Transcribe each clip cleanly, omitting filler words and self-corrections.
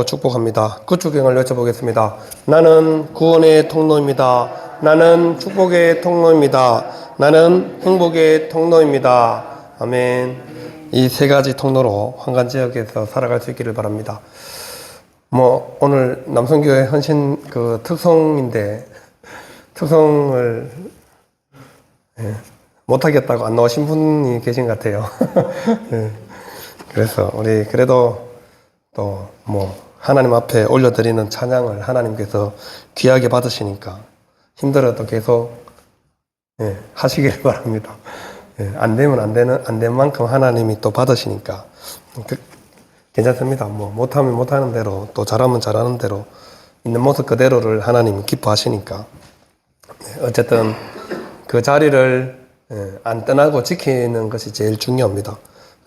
축복합니다. 구축행을 외쳐보겠습니다. 나는 구원의 통로입니다. 나는 축복의 통로입니다. 나는 행복의 통로입니다. 아멘. 이 세 가지 통로로 환관 지역에서 살아갈 수 있기를 바랍니다. 오늘 남성교회 헌신 특성인데, 특성을 못하겠다고 안 나오신 분이 계신 것 같아요. 그래서 우리 그래도 하나님 앞에 올려드리는 찬양을 하나님께서 귀하게 받으시니까 힘들어도 계속 하시길 바랍니다. 안 되면 안 된 만큼 하나님이 또 받으시니까 괜찮습니다. 못하면 못하는 대로, 또 잘하면 잘하는 대로 있는 모습 그대로를 하나님이 기뻐하시니까 어쨌든 그 자리를 안 떠나고 지키는 것이 제일 중요합니다.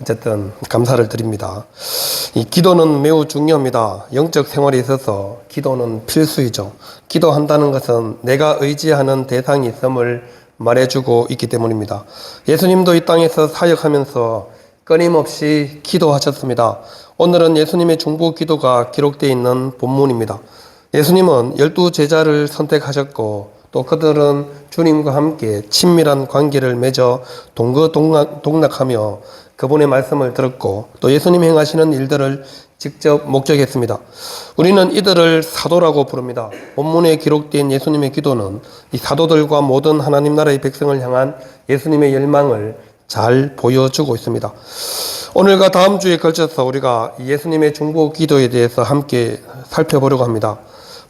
어쨌든 감사를 드립니다. 이 기도는 매우 중요합니다. 영적 생활에 있어서 기도는 필수이죠. 기도한다는 것은 내가 의지하는 대상이 있음을 말해주고 있기 때문입니다. 예수님도 이 땅에서 사역하면서 끊임없이 기도하셨습니다. 오늘은 예수님의 중보 기도가 기록되어 있는 본문입니다. 예수님은 12제자를 선택하셨고 또 그들은 주님과 함께 친밀한 관계를 맺어 동거동락하며 그분의 말씀을 들었고 또 예수님 행하시는 일들을 직접 목격했습니다. 우리는 이들을 사도라고 부릅니다. 본문에 기록된 예수님의 기도는 이 사도들과 모든 하나님 나라의 백성을 향한 예수님의 열망을 잘 보여주고 있습니다. 오늘과 다음 주에 걸쳐서 우리가 예수님의 중보 기도에 대해서 함께 살펴보려고 합니다.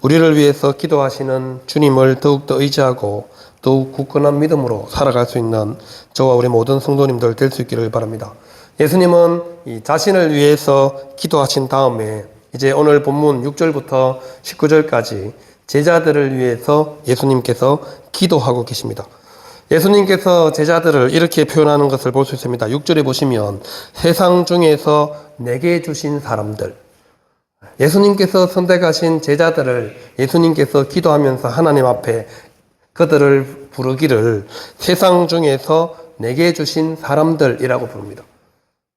우리를 위해서 기도하시는 주님을 더욱더 의지하고 더욱 굳건한 믿음으로 살아갈 수 있는 저와 우리 모든 성도님들 될 수 있기를 바랍니다. 예수님은 이 자신을 위해서 기도하신 다음에 이제 오늘 본문 6절부터 19절까지 제자들을 위해서 예수님께서 기도하고 계십니다. 예수님께서 제자들을 이렇게 표현하는 것을 볼 수 있습니다. 6절에 보시면 세상 중에서 내게 주신 사람들, 예수님께서 선택하신 제자들을 예수님께서 기도하면서 하나님 앞에 그들을 부르기를 세상 중에서 내게 주신 사람들이라고 부릅니다.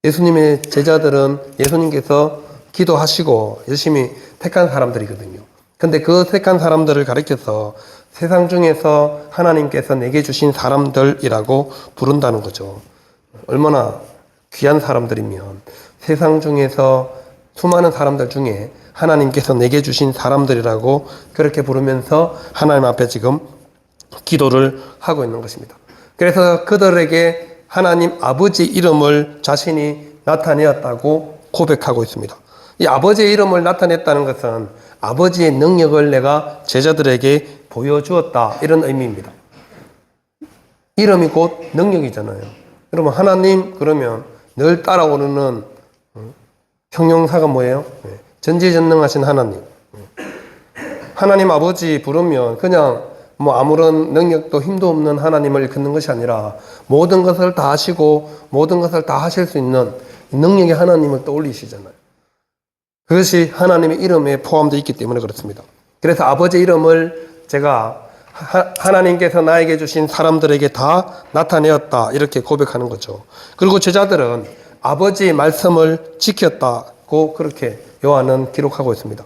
예수님의 제자들은 예수님께서 기도하시고 열심히 택한 사람들이거든요. 근데 그 택한 사람들을 가리켜서 세상 중에서 하나님께서 내게 주신 사람들이라고 부른다는 거죠. 얼마나 귀한 사람들이면 세상 중에서 수많은 사람들 중에 하나님께서 내게 주신 사람들이라고 그렇게 부르면서 하나님 앞에 지금 기도를 하고 있는 것입니다. 그래서 그들에게 하나님 아버지 이름을 자신이 나타내었다고 고백하고 있습니다. 이 아버지의 이름을 나타냈다는 것은 아버지의 능력을 내가 제자들에게 보여주었다, 이런 의미입니다. 이름이 곧 능력이잖아요. 여러분, 하나님 그러면 늘 따라오르는 형용사가 뭐예요? 전지전능하신 하나님. 하나님 아버지 부르면 그냥 아무런 능력도 힘도 없는 하나님을 일컫는 것이 아니라 모든 것을 다 하시고 모든 것을 다 하실 수 있는 능력의 하나님을 떠올리시잖아요. 그것이 하나님의 이름에 포함되어 있기 때문에 그렇습니다. 그래서 아버지 이름을 제가 하나님께서 나에게 주신 사람들에게 다 나타내었다, 이렇게 고백하는 거죠. 그리고 제자들은 아버지의 말씀을 지켰다고 그렇게 요한은 기록하고 있습니다.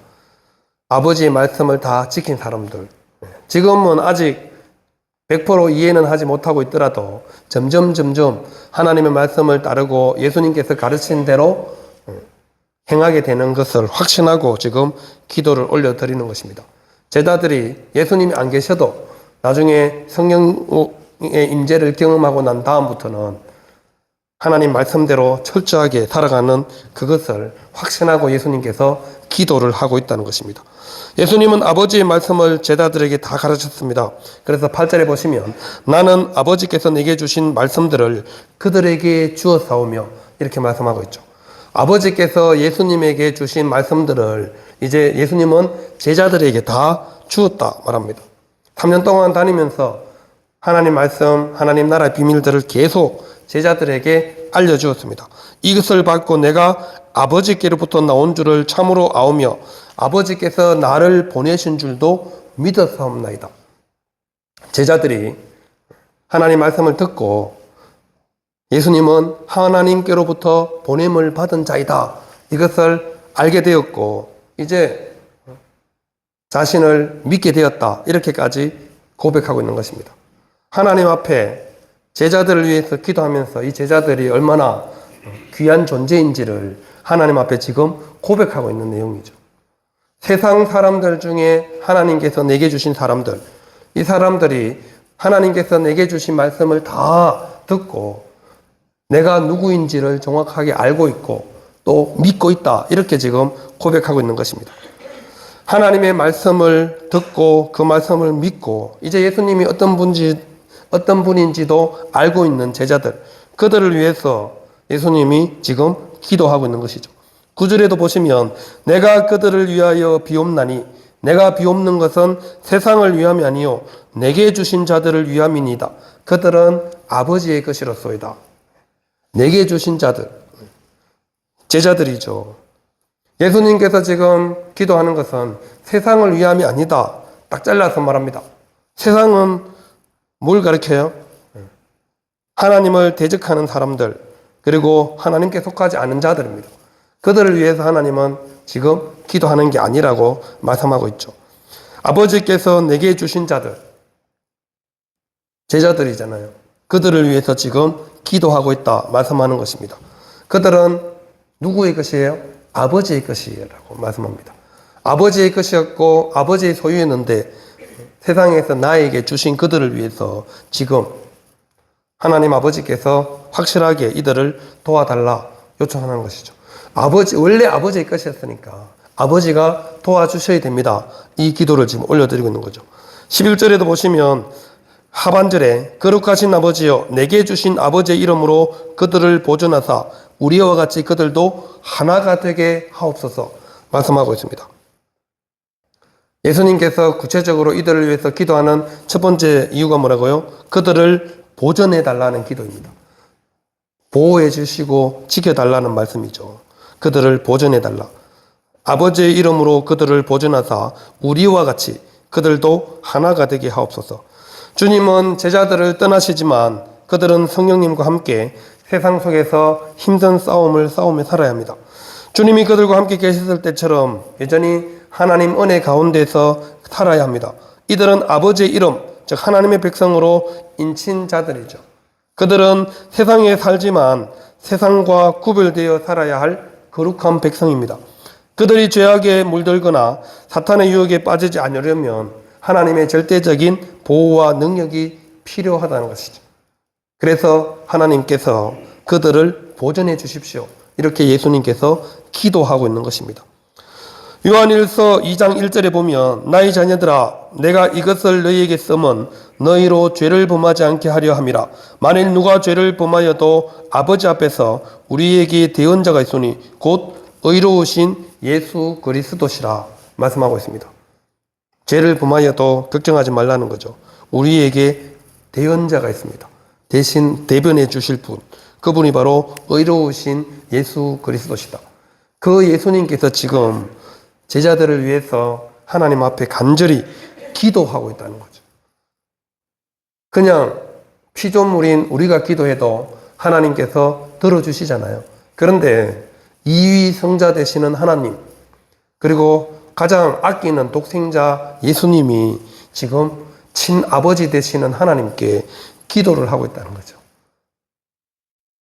아버지의 말씀을 다 지킨 사람들. 지금은 아직 100% 이해는 하지 못하고 있더라도 점점 하나님의 말씀을 따르고 예수님께서 가르친 대로 행하게 되는 것을 확신하고 지금 기도를 올려드리는 것입니다. 제자들이 예수님이 안 계셔도 나중에 성령의 임재를 경험하고 난 다음부터는 하나님 말씀대로 철저하게 살아가는 그것을 확신하고 예수님께서 기도를 하고 있다는 것입니다. 예수님은 아버지의 말씀을 제자들에게 다 가르쳤습니다. 그래서 8절에 보시면 나는 아버지께서 내게 주신 말씀들을 그들에게 주었사오며 이렇게 말씀하고 있죠. 아버지께서 예수님에게 주신 말씀들을 이제 예수님은 제자들에게 다 주었다 말합니다. 3년 동안 다니면서 하나님 말씀, 하나님 나라의 비밀들을 계속 제자들에게 알려주었습니다. 이것을 받고 내가 아버지께로부터 나온 줄을 참으로 아오며 아버지께서 나를 보내신 줄도 믿었사옵나이다. 제자들이 하나님 말씀을 듣고 예수님은 하나님께로부터 보냄을 받은 자이다, 이것을 알게 되었고 이제 자신을 믿게 되었다. 이렇게까지 고백하고 있는 것입니다. 하나님 앞에 제자들을 위해서 기도하면서 이 제자들이 얼마나 귀한 존재인지를 하나님 앞에 지금 고백하고 있는 내용이죠. 세상 사람들 중에 하나님께서 내게 주신 사람들, 이 사람들이 하나님께서 내게 주신 말씀을 다 듣고 내가 누구인지를 정확하게 알고 있고 또 믿고 있다. 이렇게 지금 고백하고 있는 것입니다. 하나님의 말씀을 듣고 그 말씀을 믿고 이제 예수님이 어떤 분인지도 알고 있는 제자들, 그들을 위해서 예수님이 지금 기도하고 있는 것이죠. 9절에도 보시면 내가 그들을 위하여 비옵나니 내가 비옵는 것은 세상을 위함이 아니요 내게 주신 자들을 위함이니이다. 그들은 아버지의 것이로소이다. 내게 주신 자들, 제자들이죠. 예수님께서 지금 기도하는 것은 세상을 위함이 아니다. 딱 잘라서 말합니다. 세상은 뭘 가리켜요? 하나님을 대적하는 사람들, 그리고 하나님께 속하지 않은 자들입니다. 그들을 위해서 하나님은 지금 기도하는 게 아니라고 말씀하고 있죠. 아버지께서 내게 주신 자들, 제자들이잖아요. 그들을 위해서 지금 기도하고 있다 말씀하는 것입니다. 그들은 누구의 것이에요? 아버지의 것이라고 말씀합니다. 아버지의 것이었고 아버지의 소유였는데 세상에서 나에게 주신 그들을 위해서 지금 하나님 아버지께서 확실하게 이들을 도와달라 요청하는 것이죠. 원래 아버지의 것이었으니까 아버지가 도와주셔야 됩니다. 이 기도를 지금 올려드리고 있는 거죠. 11절에도 보시면 하반절에 거룩하신 아버지여 내게 주신 아버지의 이름으로 그들을 보존하사 우리와 같이 그들도 하나가 되게 하옵소서 말씀하고 있습니다. 예수님께서 구체적으로 이들을 위해서 기도하는 첫 번째 이유가 뭐라고요? 그들을 보존해 달라는 기도입니다. 보호해 주시고 지켜달라는 말씀이죠. 그들을 보존해 달라. 아버지의 이름으로 그들을 보존하사 우리와 같이 그들도 하나가 되게 하옵소서. 주님은 제자들을 떠나시지만 그들은 성령님과 함께 세상 속에서 힘든 싸움을 싸우며 살아야 합니다. 주님이 그들과 함께 계셨을 때처럼 여전히 하나님 은혜 가운데서 살아야 합니다. 이들은 아버지의 이름, 즉 하나님의 백성으로 인친 자들이죠. 그들은 세상에 살지만 세상과 구별되어 살아야 할 거룩한 백성입니다. 그들이 죄악에 물들거나 사탄의 유혹에 빠지지 않으려면 하나님의 절대적인 보호와 능력이 필요하다는 것이죠. 그래서 하나님께서 그들을 보존해 주십시오. 이렇게 예수님께서 기도하고 있는 것입니다. 요한일서 2장 1절에 보면 나의 자녀들아 내가 이것을 너희에게 쓰면 너희로 죄를 범하지 않게 하려 함이라. 만일 누가 죄를 범하여도 아버지 앞에서 우리에게 대언자가 있으니 곧 의로우신 예수 그리스도시라 말씀하고 있습니다. 죄를 범하여도 걱정하지 말라는 거죠. 우리에게 대언자가 있습니다. 대신 대변해 주실 분, 그분이 바로 의로우신 예수 그리스도시다. 그 예수님께서 지금 제자들을 위해서 하나님 앞에 간절히 기도하고 있다는 거죠. 그냥 피조물인 우리가 기도해도 하나님께서 들어주시잖아요. 그런데 이위 성자 되시는 하나님, 그리고 가장 아끼는 독생자 예수님이 지금 친아버지 되시는 하나님께 기도를 하고 있다는 거죠.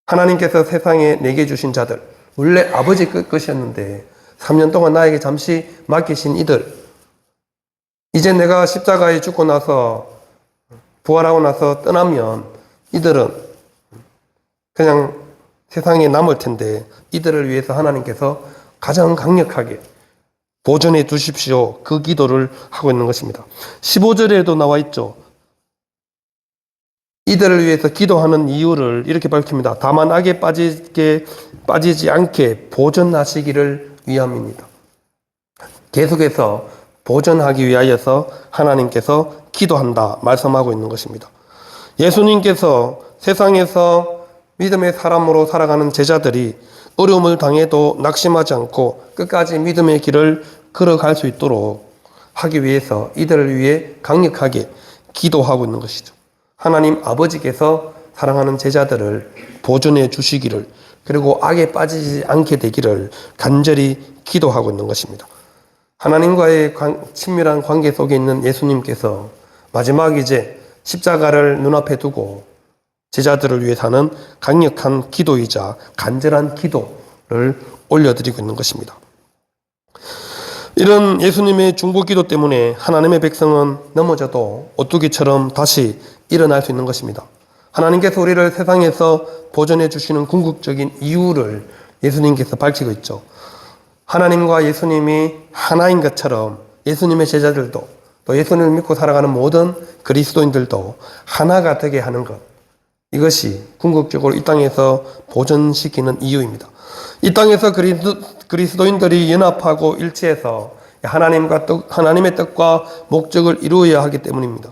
하나님께서 세상에 내게 주신 자들, 원래 아버지 것이었는데 3년 동안 나에게 잠시 맡기신 이들, 이제 내가 십자가에 죽고 나서 부활하고 나서 떠나면 이들은 그냥 세상에 남을 텐데 이들을 위해서 하나님께서 가장 강력하게 보존해 두십시오. 그 기도를 하고 있는 것입니다. 15절에도 나와 있죠. 이들을 위해서 기도하는 이유를 이렇게 밝힙니다. 다만 악에 빠지지 않게 보존하시기를 위함입니다. 계속해서 보존하기 위하여서 하나님께서 기도한다 말씀하고 있는 것입니다. 예수님께서 세상에서 믿음의 사람으로 살아가는 제자들이 어려움을 당해도 낙심하지 않고 끝까지 믿음의 길을 걸어갈 수 있도록 하기 위해서 이들을 위해 강력하게 기도하고 있는 것이죠. 하나님 아버지께서 사랑하는 제자들을 보존해 주시기를, 그리고 악에 빠지지 않게 되기를 간절히 기도하고 있는 것입니다. 하나님과의 친밀한 관계 속에 있는 예수님께서 마지막 이제 십자가를 눈앞에 두고 제자들을 위해 사는 강력한 기도이자 간절한 기도를 올려드리고 있는 것입니다. 이런 예수님의 중보 기도 때문에 하나님의 백성은 넘어져도 오뚜기처럼 다시 일어날 수 있는 것입니다. 하나님께서 우리를 세상에서 보존해 주시는 궁극적인 이유를 예수님께서 밝히고 있죠. 하나님과 예수님이 하나인 것처럼 예수님의 제자들도 또 예수님을 믿고 살아가는 모든 그리스도인들도 하나가 되게 하는 것, 이것이 궁극적으로 이 땅에서 보존시키는 이유입니다. 이 땅에서 그리스도인들이 연합하고 일치해서 하나님의 뜻과 목적을 이루어야 하기 때문입니다.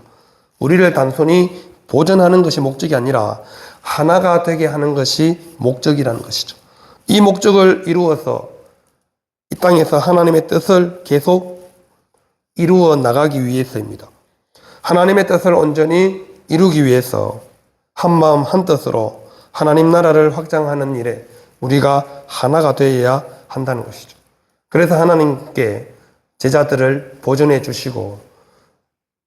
우리를 단순히 보존하는 것이 목적이 아니라 하나가 되게 하는 것이 목적이라는 것이죠. 이 목적을 이루어서 이 땅에서 하나님의 뜻을 계속 이루어 나가기 위해서입니다. 하나님의 뜻을 온전히 이루기 위해서 한마음 한뜻으로 하나님 나라를 확장하는 일에 우리가 하나가 되어야 한다는 것이죠. 그래서 하나님께 제자들을 보존해 주시고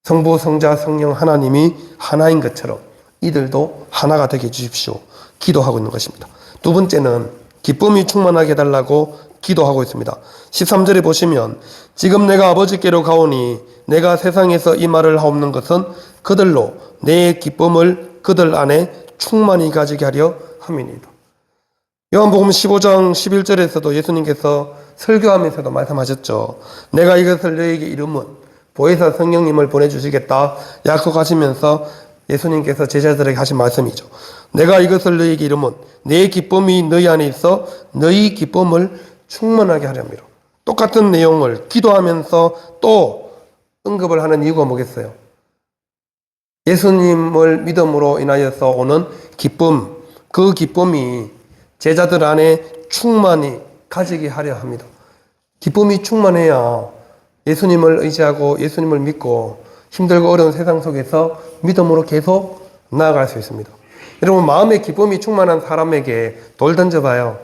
성부, 성자, 성령 하나님이 하나인 것처럼 이들도 하나가 되게 해주십시오. 기도하고 있는 것입니다. 두 번째는 기쁨이 충만하게 해달라고 기도하고 있습니다. 13절에 보시면 지금 내가 아버지께로 가오니 내가 세상에서 이 말을 하옵는 것은 그들로 내 기쁨을 그들 안에 충만히 가지게 하려 함이니이다. 요한복음 15장 11절에서도 예수님께서 설교하면서도 말씀하셨죠. 내가 이것을 너에게 이름은 보혜사 성령님을 보내주시겠다 약속하시면서 예수님께서 제자들에게 하신 말씀이죠. 내가 이것을 너에게 이름은 내 기쁨이 너희 안에 있어 너희 기쁨을 충만하게 하렵니다. 똑같은 내용을 기도하면서 또 언급을 하는 이유가 뭐겠어요? 예수님을 믿음으로 인하여서 오는 기쁨, 그 기쁨이 제자들 안에 충만히 가지게 하려 합니다. 기쁨이 충만해야 예수님을 의지하고 예수님을 믿고 힘들고 어려운 세상 속에서 믿음으로 계속 나아갈 수 있습니다. 여러분, 마음에 기쁨이 충만한 사람에게 돌 던져봐요.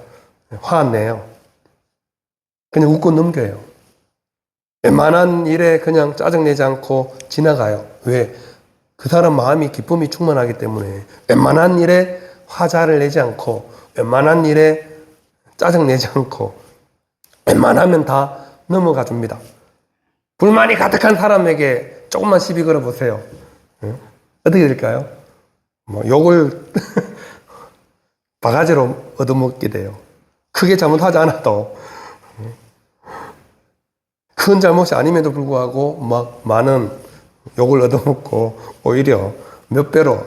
화 안 내요. 그냥 웃고 넘겨요. 웬만한 일에 그냥 짜증내지 않고 지나가요. 왜? 그 사람 마음이 기쁨이 충만하기 때문에 웬만한 일에 화자를 내지 않고 웬만한 일에 짜증내지 않고 웬만하면 다 넘어가 줍니다. 불만이 가득한 사람에게 조금만 시비 걸어 보세요. 어떻게 될까요? 욕을 바가지로 얻어먹게 돼요. 크게 잘못하지 않아도 큰 잘못이 아님에도 불구하고 막 많은 욕을 얻어먹고 오히려 몇 배로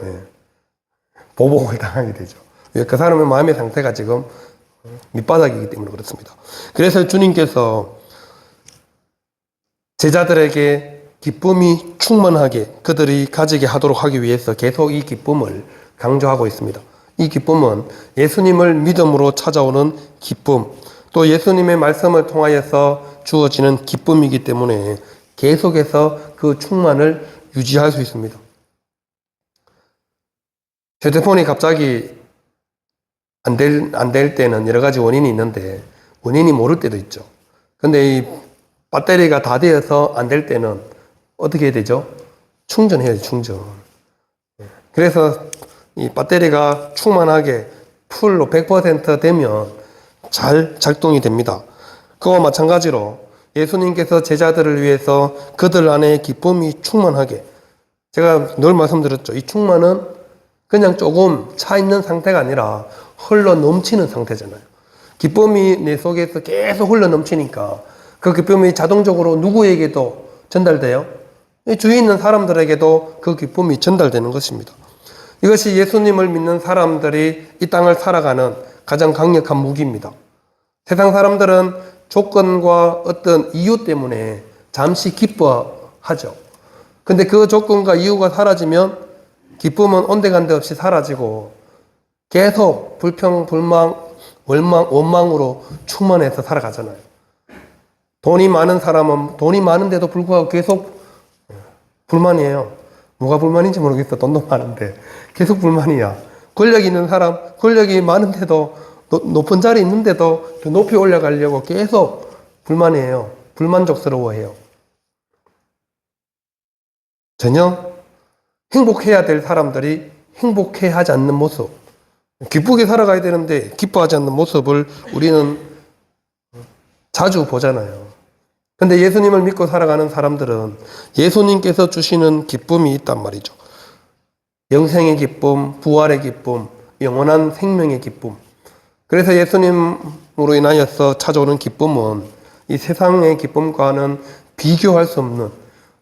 보복을 당하게 되죠. 그 사람의 마음의 상태가 지금 밑바닥이기 때문에 그렇습니다. 그래서 주님께서 제자들에게 기쁨이 충만하게 그들이 가지게 하도록 하기 위해서 계속 이 기쁨을 강조하고 있습니다. 이 기쁨은 예수님을 믿음으로 찾아오는 기쁨, 또 예수님의 말씀을 통하여서 주어지는 기쁨이기 때문에 계속해서 그 충만을 유지할 수 있습니다. 휴대폰이 갑자기 안 될 때는 여러 가지 원인이 있는데 원인이 모를 때도 있죠. 근데 이 배터리가 다 되어서 안 될 때는 어떻게 해야 되죠? 충전해야죠, 충전. 그래서 이 배터리가 충만하게 풀로 100% 되면 잘 작동이 됩니다. 그와 마찬가지로 예수님께서 제자들을 위해서 그들 안에 기쁨이 충만하게, 제가 늘 말씀드렸죠. 이 충만은 그냥 조금 차 있는 상태가 아니라 흘러 넘치는 상태잖아요. 기쁨이 내 속에서 계속 흘러 넘치니까 그 기쁨이 자동적으로 누구에게도 전달돼요? 주위에 있는 사람들에게도 그 기쁨이 전달되는 것입니다. 이것이 예수님을 믿는 사람들이 이 땅을 살아가는 가장 강력한 무기입니다. 세상 사람들은 조건과 어떤 이유 때문에 잠시 기뻐하죠. 근데 그 조건과 이유가 사라지면 기쁨은 온데간데 없이 사라지고 계속 불평, 불망, 원망으로 충만해서 살아가잖아요. 돈이 많은 사람은 돈이 많은데도 불구하고 계속 불만이에요. 뭐가 불만인지 모르겠어. 돈도 많은데 계속 불만이야. 권력 있는 사람, 권력이 많은데도 높은 자리에 있는데도 더 높이 올라가려고 계속 불만이에요. 불만족스러워해요. 전혀 행복해야 될 사람들이 행복해하지 않는 모습, 기쁘게 살아가야 되는데 기뻐하지 않는 모습을 우리는 자주 보잖아요. 근데 예수님을 믿고 살아가는 사람들은 예수님께서 주시는 기쁨이 있단 말이죠. 영생의 기쁨, 부활의 기쁨, 영원한 생명의 기쁨. 그래서 예수님으로 인하여서 찾아오는 기쁨은 이 세상의 기쁨과는 비교할 수 없는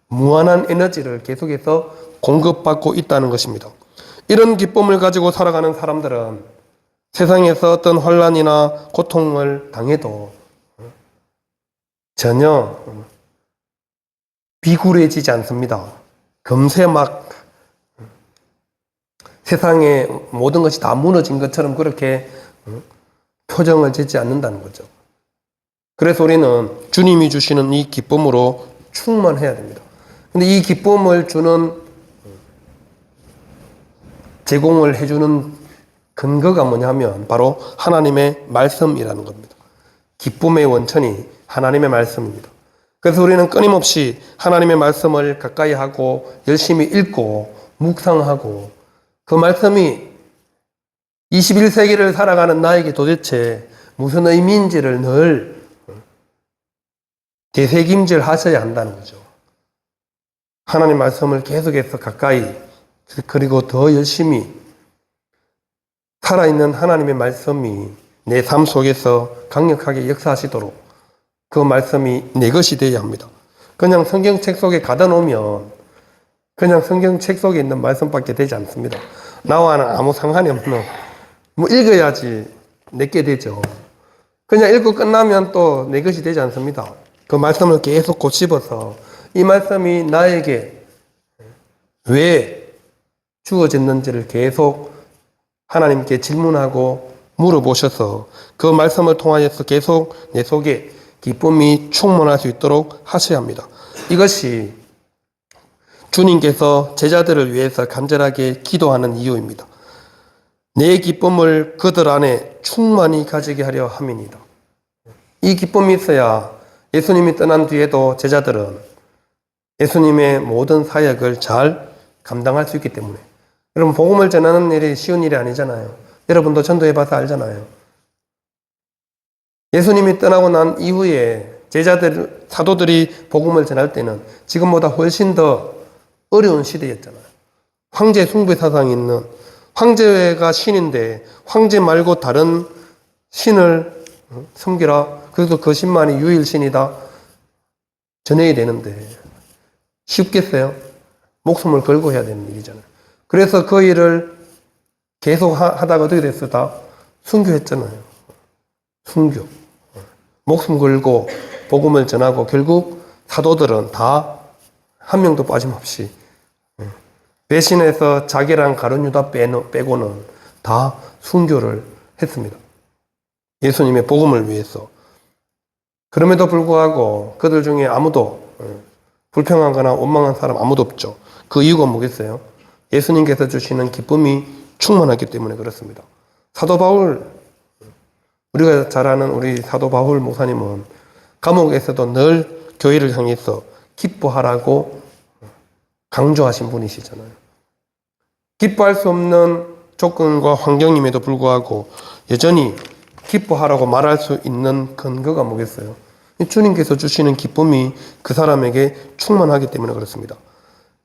무한한 에너지를 계속해서 공급받고 있다는 것입니다. 이런 기쁨을 가지고 살아가는 사람들은 세상에서 어떤 환난이나 고통을 당해도 전혀 비굴해지지 않습니다. 금세 막 세상에 모든 것이 다 무너진 것처럼 그렇게 표정을 짓지 않는다는 거죠. 그래서 우리는 주님이 주시는 이 기쁨으로 충만해야 됩니다. 근데 이 기쁨을 주는, 제공을 해주는 근거가 뭐냐면 바로 하나님의 말씀이라는 겁니다. 기쁨의 원천이 하나님의 말씀입니다. 그래서 우리는 끊임없이 하나님의 말씀을 가까이 하고 열심히 읽고 묵상하고 그 말씀이 21세기를 살아가는 나에게 도대체 무슨 의미인지를 늘 되새김질 하셔야 한다는 거죠. 하나님 말씀을 계속해서 가까이, 그리고 더 열심히 살아있는 하나님의 말씀이 내 삶 속에서 강력하게 역사하시도록 그 말씀이 내 것이 되어야 합니다. 그냥 성경책 속에 가다 놓으면 그냥 성경책 속에 있는 말씀밖에 되지 않습니다. 나와는 아무 상관이 없는, 뭐 읽어야지 내게 되죠. 그냥 읽고 끝나면 또 내 것이 되지 않습니다. 그 말씀을 계속 곱씹어서 이 말씀이 나에게 왜 주어졌는지를 계속 하나님께 질문하고 물어보셔서 그 말씀을 통하여서 계속 내 속에 기쁨이 충만할 수 있도록 하셔야 합니다. 이것이 주님께서 제자들을 위해서 간절하게 기도하는 이유입니다. 내 기쁨을 그들 안에 충만히 가지게 하려 함이니다. 이 기쁨이 있어야 예수님이 떠난 뒤에도 제자들은 예수님의 모든 사역을 잘 감당할 수 있기 때문에. 여러분, 복음을 전하는 일이 쉬운 일이 아니잖아요. 여러분도 전도해봐서 알잖아요. 예수님이 떠나고 난 이후에 제자들, 사도들이 복음을 전할 때는 지금보다 훨씬 더 어려운 시대였잖아요. 황제 숭배 사상이 있는, 황제가 신인데 황제 말고 다른 신을 섬기라. 그래서 그 신만이 유일신이다. 전해야 되는데 쉽겠어요? 목숨을 걸고 해야 되는 일이잖아요. 그래서 그 일을 계속 하다가 어떻게 됐어요? 다 순교했잖아요. 순교. 목숨 걸고 복음을 전하고 결국 사도들은 다 한 명도 빠짐없이 배신해서 자기랑 가룟 유다 빼고는 다 순교를 했습니다. 예수님의 복음을 위해서. 그럼에도 불구하고 그들 중에 아무도 불평하거나 원망한 사람 아무도 없죠. 그 이유가 뭐겠어요? 예수님께서 주시는 기쁨이 충만하기 때문에 그렇습니다. 사도 바울, 우리가 잘 아는 우리 사도 바울 목사님은 감옥에서도 늘 교회를 향해서 기뻐하라고 강조하신 분이시잖아요. 기뻐할 수 없는 조건과 환경임에도 불구하고 여전히 기뻐하라고 말할 수 있는 근거가 뭐겠어요? 주님께서 주시는 기쁨이 그 사람에게 충만하기 때문에 그렇습니다.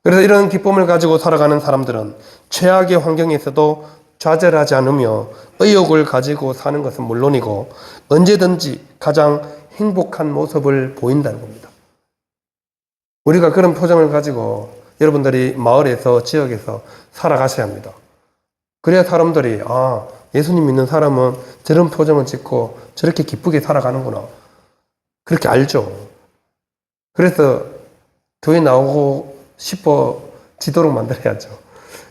그래서 이런 기쁨을 가지고 살아가는 사람들은 최악의 환경에서도 좌절하지 않으며 의욕을 가지고 사는 것은 물론이고 언제든지 가장 행복한 모습을 보인다는 겁니다. 우리가 그런 표정을 가지고 여러분들이 마을에서, 지역에서 살아가셔야 합니다. 그래야 사람들이 예수님 믿는 사람은 저런 표정을 짓고 저렇게 기쁘게 살아가는구나. 그렇게 알죠. 그래서 교회 나오고 싶어지도록 만들어야죠.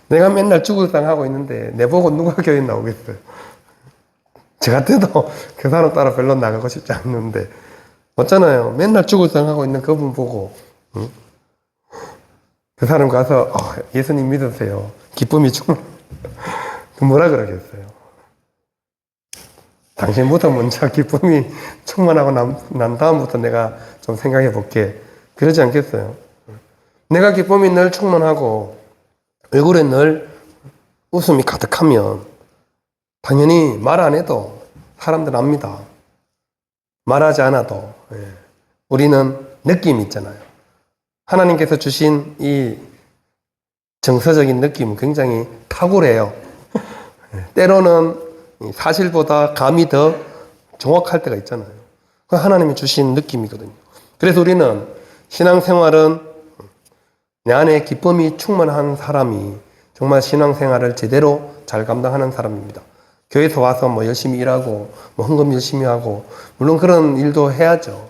내가 맨날 죽을 상 하고 있는데 내보고 누가 교회 나오겠어요. 저 같아도 그 사람 따라 별로 나가고 싶지 않는데 어쩌나요? 맨날 죽을 상 하고 있는 그분 보고 그 사람 가서 예수님 믿으세요. 기쁨이 충만. 뭐라 그러겠어요? 당신부터 먼저 기쁨이 충만하고 난 다음부터 내가 좀 생각해 볼게. 그러지 않겠어요? 내가 기쁨이 늘 충만하고 얼굴에 늘 웃음이 가득하면 당연히 말 안 해도 사람들 압니다. 말하지 않아도 우리는 느낌이 있잖아요. 하나님께서 주신 이 정서적인 느낌은 굉장히 탁월해요. 때로는 사실보다 감이 더 정확할 때가 있잖아요. 그 하나님이 주신 느낌이거든요. 그래서 우리는 신앙생활은 내 안에 기쁨이 충만한 사람이 정말 신앙생활을 제대로 잘 감당하는 사람입니다. 교회에서 와서 뭐 열심히 일하고 뭐 헌금 열심히 하고 물론 그런 일도 해야죠.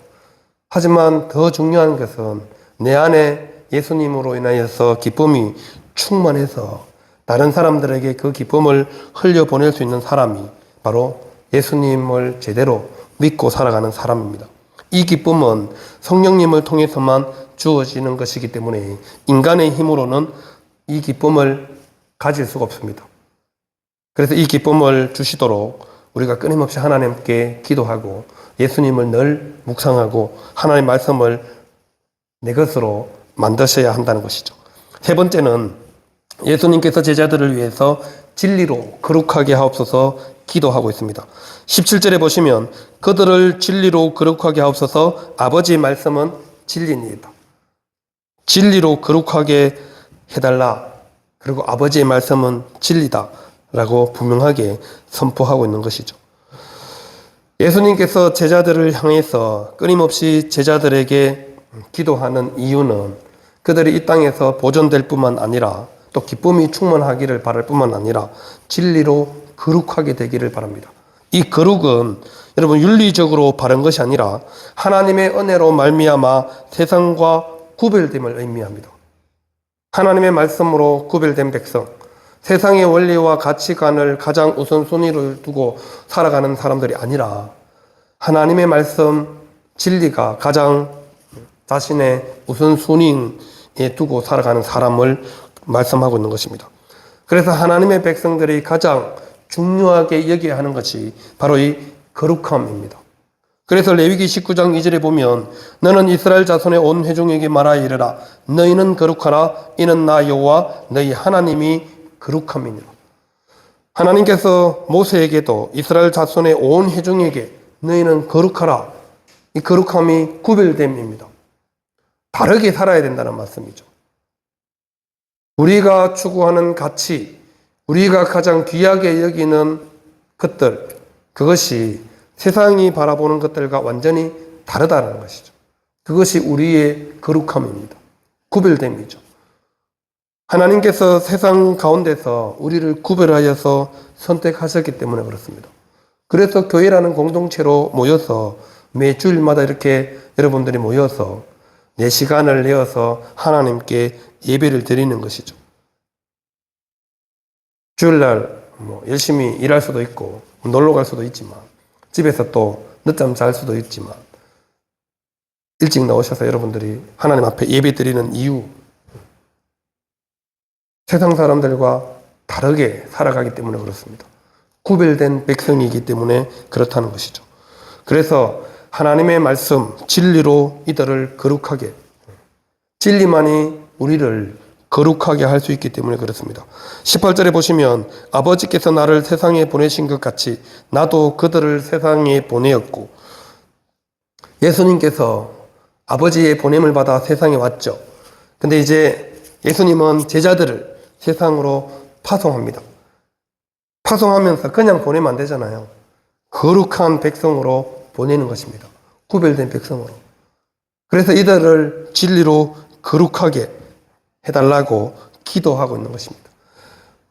하지만 더 중요한 것은 내 안에 예수님으로 인하여서 기쁨이 충만해서 다른 사람들에게 그 기쁨을 흘려보낼 수 있는 사람이 바로 예수님을 제대로 믿고 살아가는 사람입니다. 이 기쁨은 성령님을 통해서만 주어지는 것이기 때문에 인간의 힘으로는 이 기쁨을 가질 수가 없습니다. 그래서 이 기쁨을 주시도록 우리가 끊임없이 하나님께 기도하고 예수님을 늘 묵상하고 하나님의 말씀을 내 것으로 만드셔야 한다는 것이죠. 세 번째는 예수님께서 제자들을 위해서 진리로 거룩하게 하옵소서 기도하고 있습니다. 17절에 보시면 그들을 진리로 거룩하게 하옵소서. 아버지의 말씀은 진리입니다. 진리로 거룩하게 해달라. 그리고 아버지의 말씀은 진리다 라고 분명하게 선포하고 있는 것이죠. 예수님께서 제자들을 향해서 끊임없이 제자들에게 기도하는 이유는 그들이 이 땅에서 보존될 뿐만 아니라 또 기쁨이 충만하기를 바랄 뿐만 아니라 진리로 거룩하게 되기를 바랍니다. 이 거룩은 여러분 윤리적으로 바른 것이 아니라 하나님의 은혜로 말미암아 세상과 구별됨을 의미합니다. 하나님의 말씀으로 구별된 백성, 세상의 원리와 가치관을 가장 우선순위를 두고 살아가는 사람들이 아니라 하나님의 말씀, 진리가 가장 자신의 우선순위에 두고 살아가는 사람을 말씀하고 있는 것입니다. 그래서 하나님의 백성들이 가장 중요하게 여겨야 하는 것이 바로 이 거룩함입니다. 그래서 레위기 19장 2절에 보면 너는 이스라엘 자손의 온 회중에게 말하여 이르라 너희는 거룩하라 이는 나 여호와 너희 하나님이 거룩함이니라. 하나님께서 모세에게도 이스라엘 자손의 온 회중에게 너희는 거룩하라. 이 거룩함이 구별됨입니다. 다르게 살아야 된다는 말씀이죠. 우리가 추구하는 가치, 우리가 가장 귀하게 여기는 것들, 그것이 세상이 바라보는 것들과 완전히 다르다는 것이죠. 그것이 우리의 거룩함입니다. 구별됨이죠. 하나님께서 세상 가운데서 우리를 구별하여서 선택하셨기 때문에 그렇습니다. 그래서 교회라는 공동체로 모여서 매 주일마다 이렇게 여러분들이 모여서 내 시간을 내어서 하나님께 예배를 드리는 것이죠. 주일날 열심히 일할 수도 있고 놀러 갈 수도 있지만 집에서 또 늦잠 잘 수도 있지만 일찍 나오셔서 여러분들이 하나님 앞에 예배 드리는 이유, 세상 사람들과 다르게 살아가기 때문에 그렇습니다. 구별된 백성이기 때문에 그렇다는 것이죠. 그래서 하나님의 말씀, 진리로 이들을 거룩하게, 진리만이 우리를 거룩하게 할 수 있기 때문에 그렇습니다. 18절에 보시면 아버지께서 나를 세상에 보내신 것 같이 나도 그들을 세상에 보내었고, 예수님께서 아버지의 보냄을 받아 세상에 왔죠. 근데 이제 예수님은 제자들을 세상으로 파송합니다. 파송하면서 그냥 보내면 안 되잖아요. 거룩한 백성으로 보내는 것입니다. 구별된 백성으로. 그래서 이들을 진리로 거룩하게 해달라고 기도하고 있는 것입니다.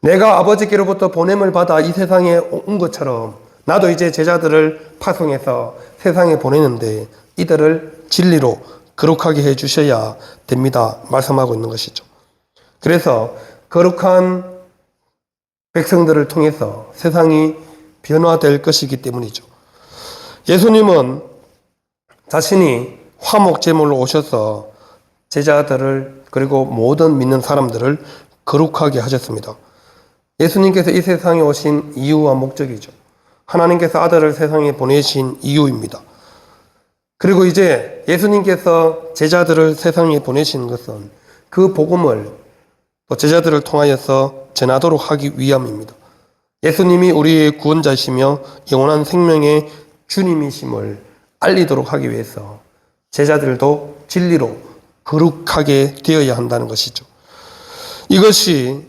내가 아버지께로부터 보냄을 받아 이 세상에 온 것처럼 나도 이제 제자들을 파송해서 세상에 보내는데 이들을 진리로 거룩하게 해주셔야 됩니다. 말씀하고 있는 것이죠. 그래서 거룩한 백성들을 통해서 세상이 변화될 것이기 때문이죠. 예수님은 자신이 화목제물로 오셔서 제자들을 그리고 모든 믿는 사람들을 거룩하게 하셨습니다. 예수님께서 이 세상에 오신 이유와 목적이죠. 하나님께서 아들을 세상에 보내신 이유입니다. 그리고 이제 예수님께서 제자들을 세상에 보내신 것은 그 복음을 또 제자들을 통하여서 전하도록 하기 위함입니다. 예수님이 우리의 구원자이시며 영원한 생명의 주님이심을 알리도록 하기 위해서 제자들도 진리로 거룩하게 되어야 한다는 것이죠. 이것이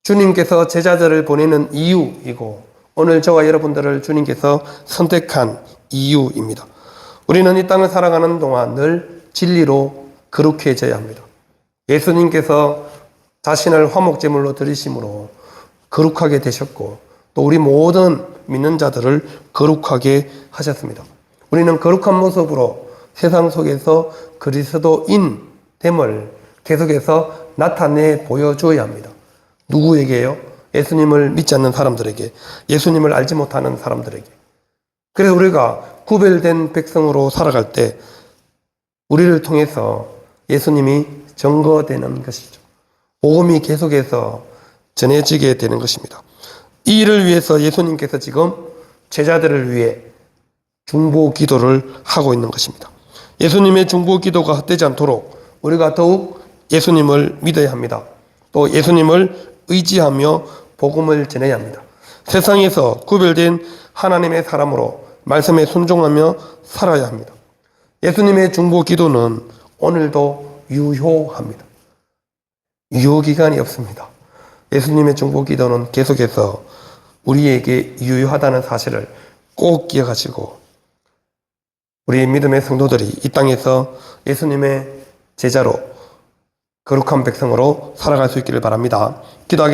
주님께서 제자들을 보내는 이유이고 오늘 저와 여러분들을 주님께서 선택한 이유입니다. 우리는 이 땅을 살아가는 동안 늘 진리로 거룩해져야 합니다. 예수님께서 자신을 화목제물로 드리심으로 거룩하게 되셨고 또 우리 모든 믿는 자들을 거룩하게 하셨습니다. 우리는 거룩한 모습으로 세상 속에서 그리스도인됨을 계속해서 나타내 보여줘야 합니다. 누구에게요? 예수님을 믿지 않는 사람들에게, 예수님을 알지 못하는 사람들에게. 그래서 우리가 구별된 백성으로 살아갈 때 우리를 통해서 예수님이 증거되는 것이죠. 복음이 계속해서 전해지게 되는 것입니다. 이 일을 위해서 예수님께서 지금 제자들을 위해 중보 기도를 하고 있는 것입니다. 예수님의 중보 기도가 헛되지 않도록 우리가 더욱 예수님을 믿어야 합니다. 또 예수님을 의지하며 복음을 전해야 합니다. 세상에서 구별된 하나님의 사람으로 말씀에 순종하며 살아야 합니다. 예수님의 중보 기도는 오늘도 유효합니다. 유효기간이 없습니다. 예수님의 중보 기도는 계속해서 우리에게 유효하다는 사실을 꼭 기억하시고 우리의 믿음의 성도들이 이 땅에서 예수님의 제자로 거룩한 백성으로 살아갈 수 있기를 바랍니다. 기도하겠습니다.